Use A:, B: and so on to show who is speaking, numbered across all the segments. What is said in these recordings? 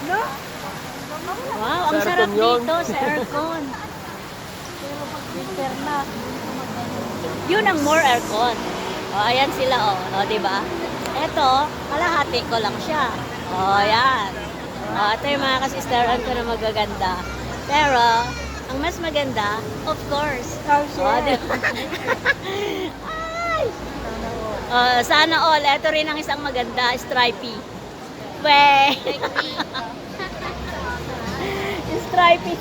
A: No?
B: Wow, ang
A: Sa
B: sarap
A: aircon yun.
B: dito sa aircon.
C: Pero pag winter na,
B: Yun ang more aircon. O, ayan sila, o, diba? Eto, kalahati ko lang siya. O, ayan. O, ito yung mga kasisteran ko na magaganda. Pero, ang mas maganda, of course.
C: oh,
B: O, diba? Ay! Sana all. Ito rin ang isang maganda, stripy. Wey! Stripy.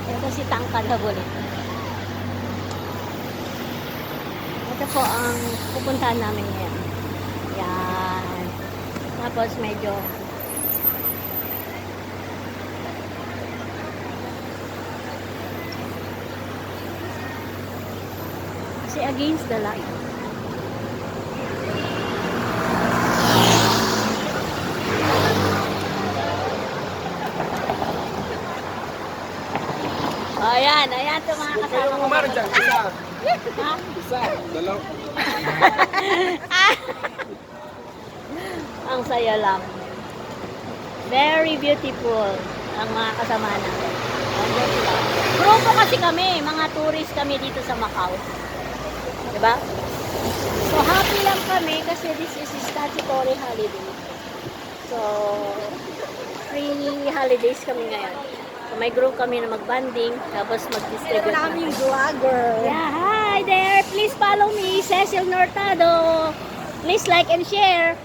B: Ito si Tangkad Habulit. Ito po ang pupuntahan namin ngayon. Yan. Tapos medyo kasi against the light. Ayan, ayan ito mga kasama
A: Pero
B: ko.
A: umar dyan, isa.
B: Ha?
A: Isa, dalaw.
B: Ang saya lang. Very beautiful ang mga kasama natin. Andyan sila. Grupo kasi kami, mga tourist kami dito sa Macau. Diba? So happy lang kami kasi this is statutory holiday. So free holidays kami ngayon. So may group kami na mag-banding tapos mag-distribute
C: daming
B: kami.
C: vlogger.
B: Yeah, hi there! Please follow me, Cecil Nortado. Please like and share.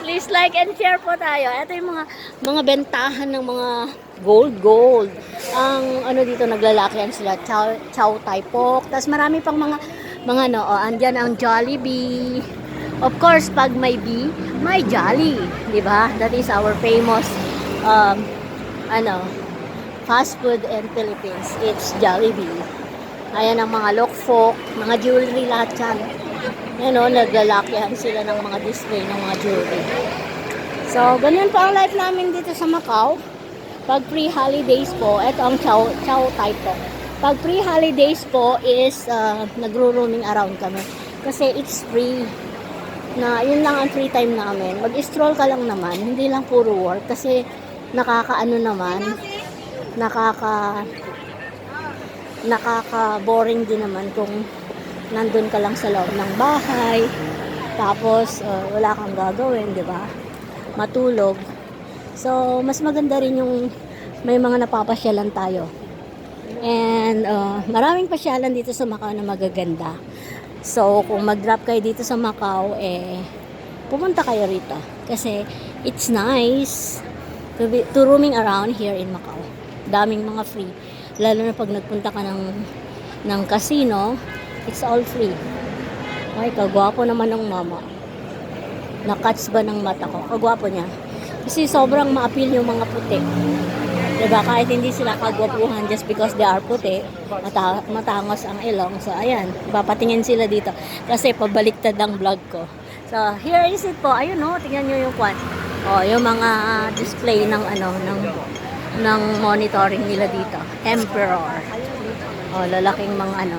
B: Please like and share po tayo. Ito yung mga bentahan ng mga gold. Ang ano dito naglalakihan sila, chow tai pok. Tapos marami pang mga ano, andyan ang Jollibee. Of course, pag may B, may Jolly, 'di ba? That is our famous fast food in Philippines. It's Jollibee. Ayan ang mga lokfok, mga jewelry lahat yan. Ano, naglalakihan sila ng mga display ng mga jewelry. So, ganyan po ang life namin dito sa Macau. Pag pre-holidays po, ito ang chow tai po. Pag pre-holidays po is nagro-roaming around kami. Kasi it's free. Na yun lang ang free time namin. Mag-stroll ka lang naman, hindi lang puro work. Kasi nakaka-ano naman, nakaka-boring din naman kung nandun ka lang sa loob ng bahay tapos wala kang gagawin, di ba? Matulog. So mas maganda rin yung may mga napapasyalan tayo, and maraming pasyalan dito sa Macau na magaganda. So kung mag-drop kayo dito sa Macau, pumunta kayo rito kasi it's nice to roaming around here in Macau. Daming mga free, lalo na pag nagpunta ka ng casino. It's all free. Ay, kagwapo naman ng mama. Nakatch ba ng mata ko? Kagwapo niya. Kasi sobrang ma-appeal yung mga puti. Diba? Kahit hindi sila kagwapuhan just because they are puti, matangos ang ilong. So, ayan. Papatingin sila dito. Kasi pabaliktad ang vlog ko. So, here is it po. Ayun, no? Tingnan nyo yung kwan. O, yung mga display ng monitoring nila dito. Emperor. O, lalaking mga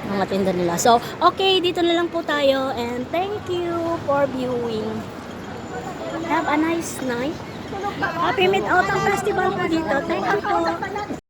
B: mga tinda nila. So, okay, dito na lang po tayo, and thank you for viewing. Have a nice night. Happy Mid-Autumn Festival po dito. Thank you po.